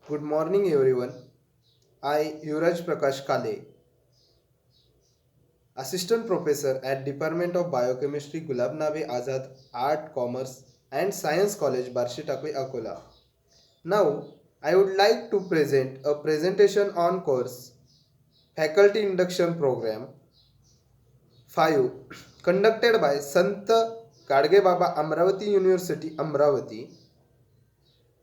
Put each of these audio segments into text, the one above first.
Good morning, everyone. I, Yuvraj Prakash Kale, Assistant Professor at Department of Biochemistry, Gulab Nabi Azad Art, Commerce and Science College, Barshi Takwi, Akola. Now, I would like to present a presentation on course Faculty Induction Program 5 conducted by Sant Gadge Baba Amravati University, Amravati.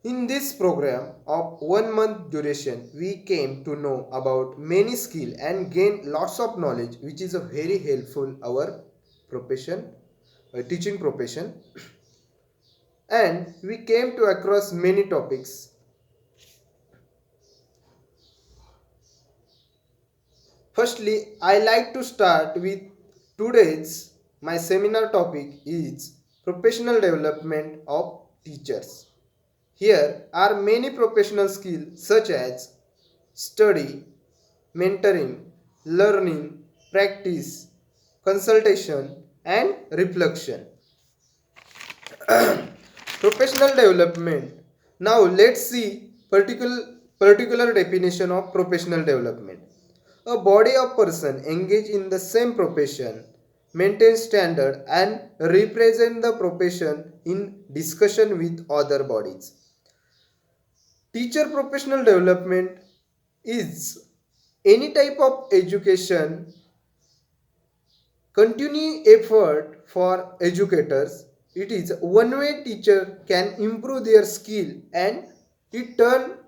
In this program of 1 month duration, we came to know about many skill and gain lots of knowledge, which is a very helpful our profession, teaching profession. And we came to across many topics. Firstly, I like to start with today's my seminar topic is professional development of teachers. Here are many professional skills such as study, mentoring, learning, practice, consultation, and reflection. Professional development. Now let's see particular definition of professional development. A body of person engaged in the same profession, maintain standard and represent the profession in discussion with other bodies. Teacher professional development is any type of education continuing effort for educators. It is one way teacher can improve their skill and it turn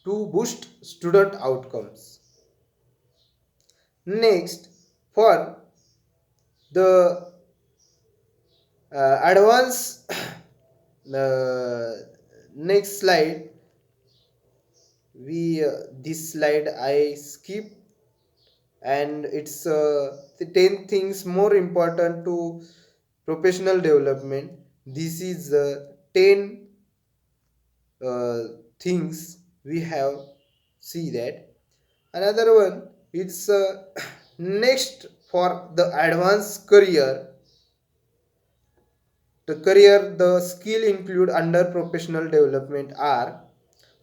to boost student outcomes. Next, for the advance uh, next slide, we this slide I skip, and it's the 10 things more important to professional development. This is 10 uh, things we have see that. Another one, it's next for the advanced career. The skill include under professional development are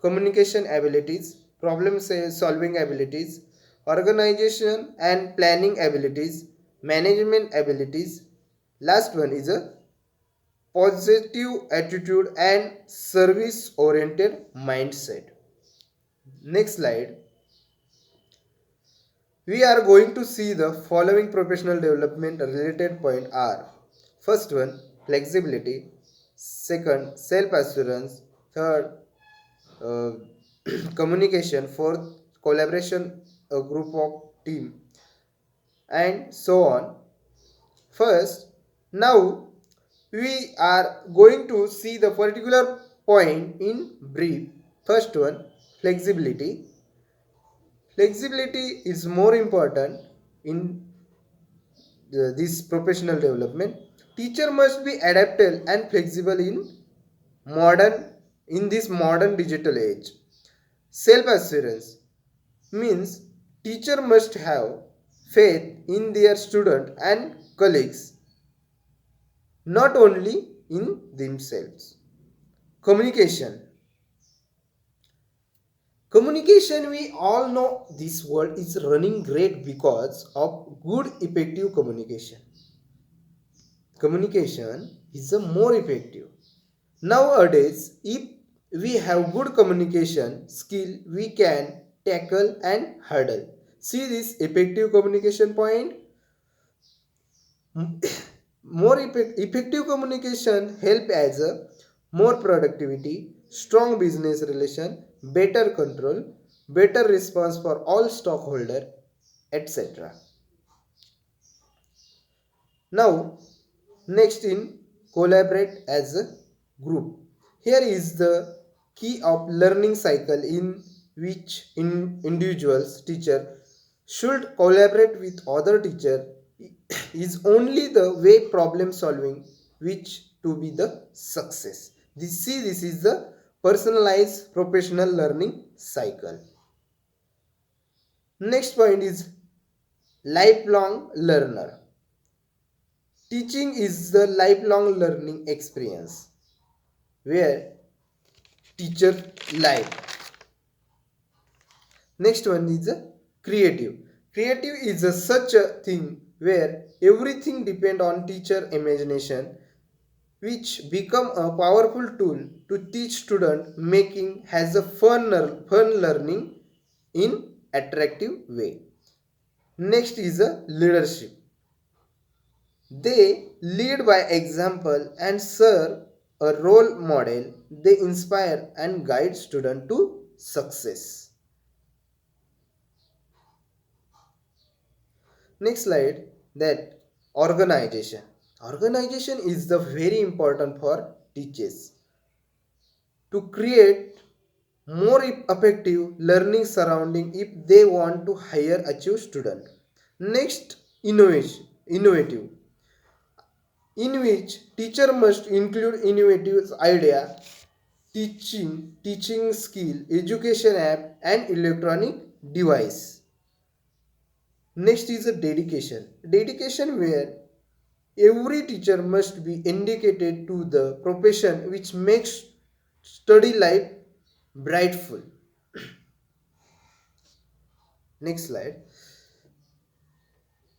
communication abilities, problem solving abilities, organization and planning abilities, management abilities. Last one is a positive attitude and service oriented mindset. Next slide. We are going to see the following professional development related point are: first one, flexibility; second, self assurance; third, uh, communication; fourth, collaboration, a group of team, and so on. First, now we are going to see the particular point in brief. First one, flexibility. Flexibility is more important in this professional development. Teacher must be adaptable and flexible modern in this modern digital age. Self assurance means teacher must have faith in their student and colleagues, not only in themselves. Communication. Communication, we all know this world is running great because of good effective communication. Communication is a more effective. Nowadays, if we have good communication skill, we can tackle and hurdle. See this effective communication point. More effective communication help as a more productivity, strong business relation, better control, better response for all stockholder, etc. Now, next in collaborate as a group. Here is the key of learning cycle in which individuals teacher should collaborate with other teacher is only the way problem solving which to be the success. This is the personalized professional learning cycle. Next point is lifelong learner. Teaching is the lifelong learning experience where teacher life. Next one is creative. Creative is such a thing where everything depend on teacher imagination, which become a powerful tool to teach student making has a fun learning in attractive way. Next is a leadership. They lead by example and serve a role model. They inspire and guide student to success. Next slide, that organization. Organization is the very important for teachers to create more effective learning surrounding if they want to hire achieve student. Next, innovative, in which teacher must include innovative idea, teaching skill, education app and electronic device. Next is a dedication. Dedication where every teacher must be indicated to the profession which makes study life brightful. Next slide.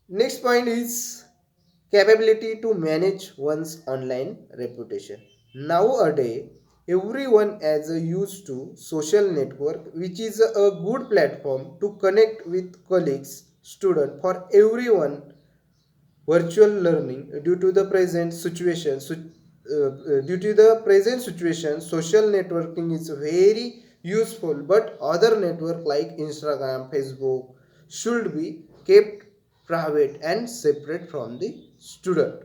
Next point is capability to manage one's online reputation. Nowadays, everyone is used to social network, which is a good platform to connect with colleagues, students. For everyone, virtual learning due to the present situation, social networking is very useful, but other network like Instagram, Facebook should be kept private and separate from the student.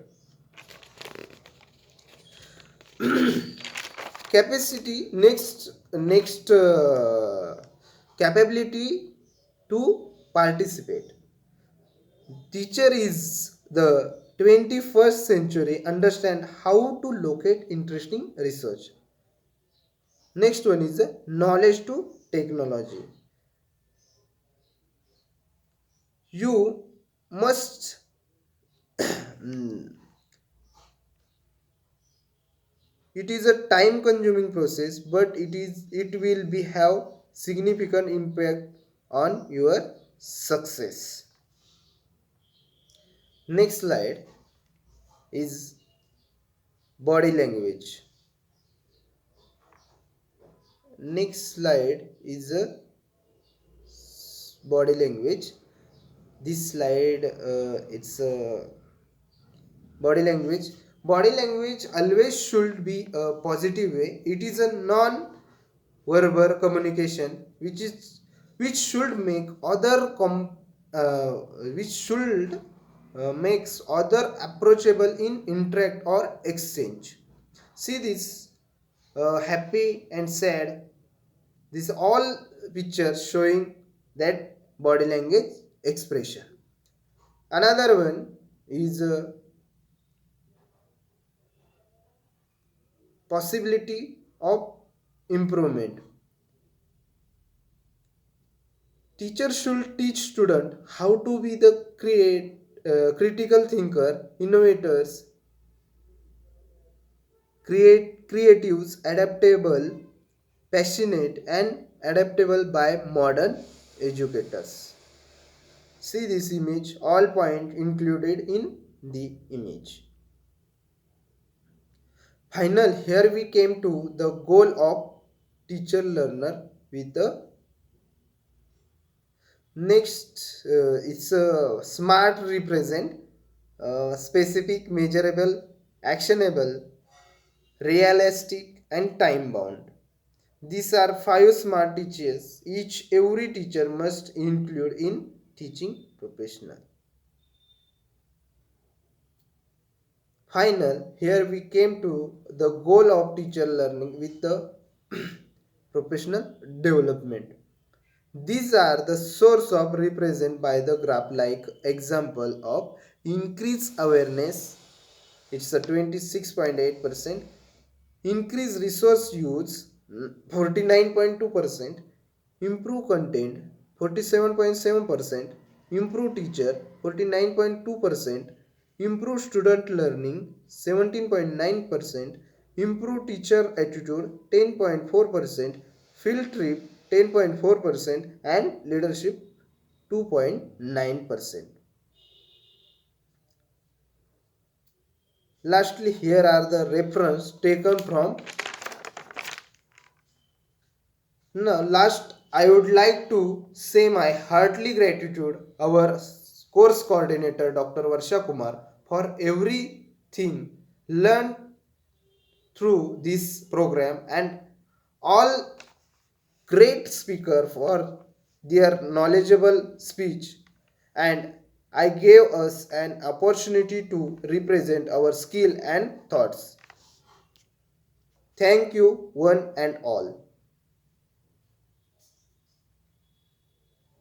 Capacity, next capability to participate. Teacher is the 21st century understand how to locate interesting research. Next one is the knowledge to technology. You must it is a time consuming process, but it will be have significant impact on your success. Next slide is body language. Next slide is a body language. This slide it's a body language. Body language always should be a positive way. It is a non verbal communication which should make uh, which should makes other approachable in interact or exchange. See this happy and sad, this all pictures showing that body language expression. Another one is possibility of improvement. Teacher should teach student how to be the critical thinker, innovators, creatives, adaptable, passionate, and adaptable by modern educators. See this image, all point included in the image. Final, here we came to the goal of teacher learner with the next it's a smart represent specific, measurable, actionable, realistic and time bound. These are five smart teachers each every teacher must include in teaching professional. Final, here we came to the goal of teacher learning with the professional development. These are the source of represent by the graph like example of increase awareness, it's a 26.8%, increase resource use 49.2%, improve content 47.7%, improve teacher 49.2%, improve student learning 17.9%, improve teacher attitude 10.4%, field trip 10.4% and leadership 2.9%. Lastly, here are the reference taken from. Now, last, I would like to say my heartily gratitude our course coordinator Dr. Varsha Kumar for everything learned through this program and all great speaker for their knowledgeable speech, and I gave us an opportunity to represent our skill and thoughts. Thank you one and all.